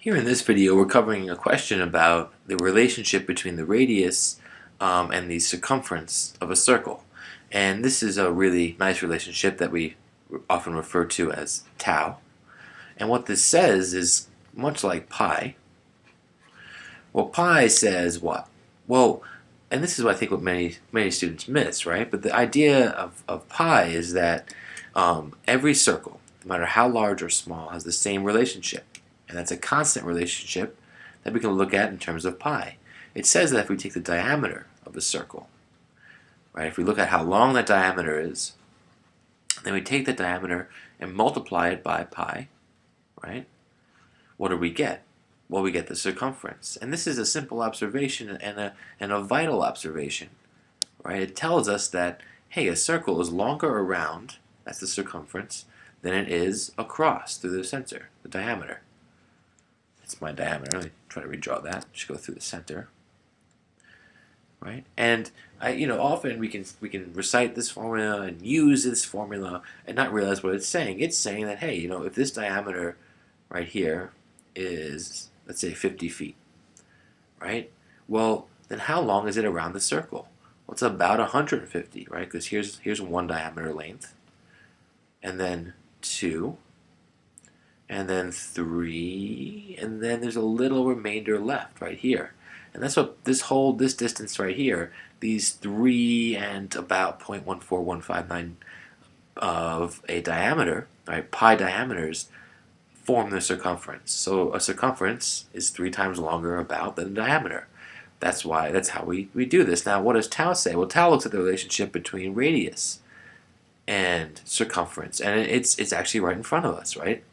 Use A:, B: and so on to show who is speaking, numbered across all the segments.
A: Here in this video, we're covering a question about the relationship between the radius and the circumference of a circle. And this is a really nice relationship that we often refer to as tau. And what this says is much like pi. Well, pi says what? Well, and this is what I think what many students miss, right? But the idea of pi is that every circle, no matter how large or small, has the same relationship. And that's a constant relationship that we can look at in terms of pi. It says that if we take the diameter of a circle, right, if we look at how long that diameter is, then we take the diameter and multiply it by pi, right? What do we get? Well, we get the circumference. And this is a simple observation and a vital observation, right? It tells us that, hey, a circle is longer around, that's the circumference, than it is across through the center, the diameter. It's my diameter. Let me try to redraw that. Just go through the center, right? And often we can recite this formula and use this formula and not realize what it's saying. It's saying that, hey, if this diameter right here is, let's say, 50 feet, right? Well, then how long is it around the circle? Well, it's about 150, right? Because here's one diameter length, and then 2. And then 3, and then there's a little remainder left right here. And that's what this distance right here, these 3 and about 0.14159 of a diameter, right, pi diameters, form the circumference. So a circumference is 3 times longer about than a diameter. That's how we do this. Now, what does tau say? Well, tau looks at the relationship between radius and circumference, and it's actually right in front of us, right?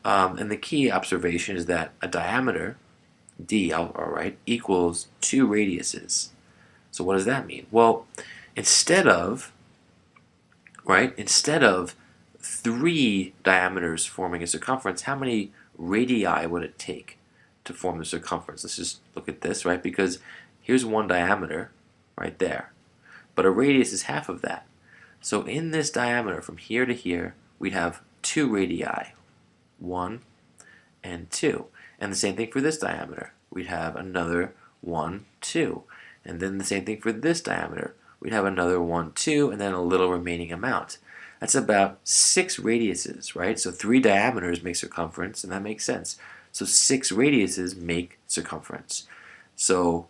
A: And the key observation is that a diameter, d, all right, equals 2 radiuses. So what does that mean? Well, instead of 3 diameters forming a circumference, how many radii would it take to form the circumference? Let's just look at this, right? Because here's one diameter right there, but a radius is half of that. So in this diameter from here to here, we'd have 2 radii. 1 and 2. And the same thing for this diameter. We'd have another 1, 2. And then the same thing for this diameter. We'd have another 1, 2, and then a little remaining amount. That's about 6 radiuses, right? So 3 diameters make circumference, and that makes sense. So 6 radiuses make circumference. So,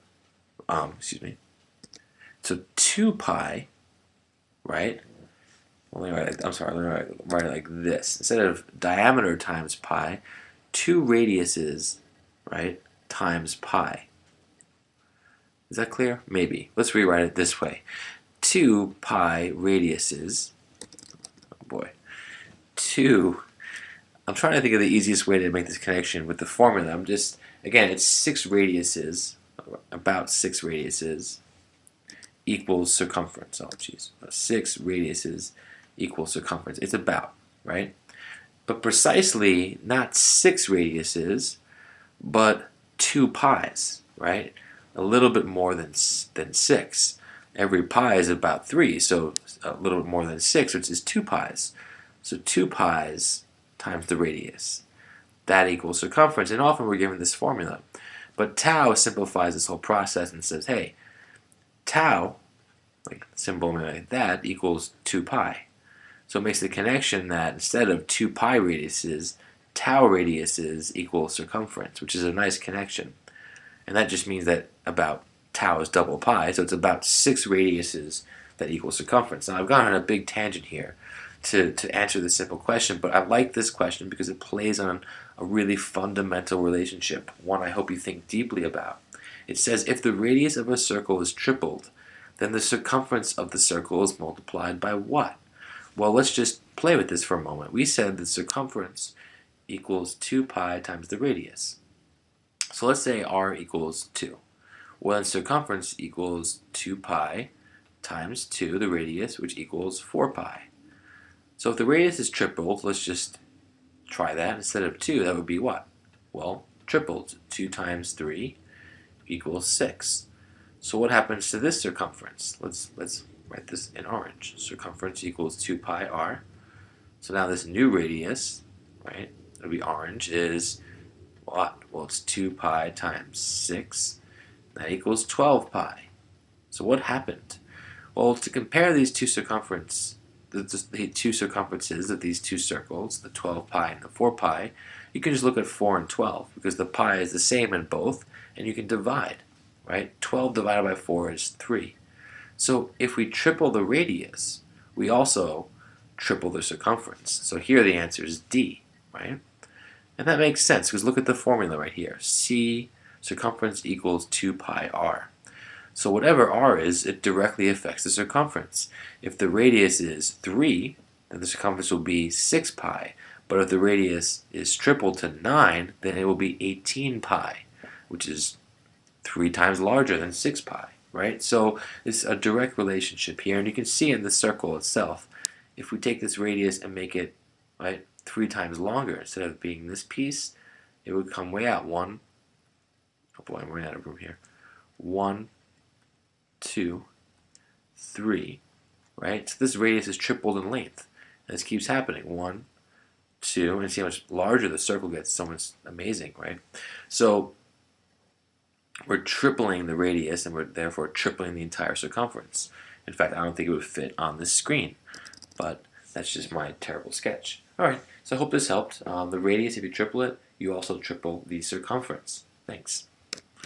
A: So 2 pi, right? Let me write it like this. Instead of diameter times pi, 2 radiuses, right, times pi. Is that clear? Maybe. Let's rewrite it this way. 2 pi radiuses, oh boy, 2, I'm trying to think of the easiest way to make this connection with the formula. Again, it's 6 radiuses, about 6 radiuses equals circumference. Oh, geez. 6 radiuses equals circumference. It's about, right? But precisely not 6 radiuses, but 2 pi's, right? A little bit more than 6. Every pi is about 3, so a little bit more than 6, which is 2 pi's. So 2 pi's times the radius. That equals circumference, and often we're given this formula. But tau simplifies this whole process and says, hey, tau, like symbol like that, equals 2 pi. So it makes the connection that instead of 2 pi radiuses, tau radiuses equal circumference, which is a nice connection. And that just means that about tau is double pi, so it's about 6 radiuses that equal circumference. Now I've gone on a big tangent here to answer this simple question, but I like this question because it plays on a really fundamental relationship, one I hope you think deeply about. It says if the radius of a circle is tripled, then the circumference of the circle is multiplied by what? Well, let's just play with this for a moment. We said the circumference equals 2 pi times the radius. So let's say r equals 2. Well, then circumference equals 2 pi times 2, the radius, which equals 4 pi. So if the radius is tripled, let's just try that. Instead of 2, that would be what? Well, tripled. 2 times 3 equals 6. So what happens to this circumference? Let's write this in orange. Circumference equals 2 pi r. So now this new radius, right, it'll be orange, is what? Well, it's 2 pi times 6. That equals 12 pi. So what happened? Well, to compare these two the two circumferences of these two circles, the 12 pi and the 4 pi, you can just look at 4 and 12 because the pi is the same in both, and you can divide, right? 12 divided by 4 is 3. So if we triple the radius, we also triple the circumference. So here the answer is D, right? And that makes sense because look at the formula right here. C circumference equals 2 pi r. So whatever r is, it directly affects the circumference. If the radius is 3, then the circumference will be 6 pi. But if the radius is tripled to 9, then it will be 18 pi, which is 3 times larger than 6 pi, right? So it's a direct relationship here, and you can see in the circle itself, if we take this radius and make it, right, 3 times longer, instead of being this piece, it would come way out. Oh boy, I'm running out of room here. 1, 2, 3, right? So this radius is tripled in length. And this keeps happening. 1, 2, and see how much larger the circle gets. So much amazing, right? So we're tripling the radius, and we're therefore tripling the entire circumference. In fact, I don't think it would fit on this screen, but that's just my terrible sketch. All right, so I hope this helped. The radius, if you triple it, you also triple the circumference. Thanks.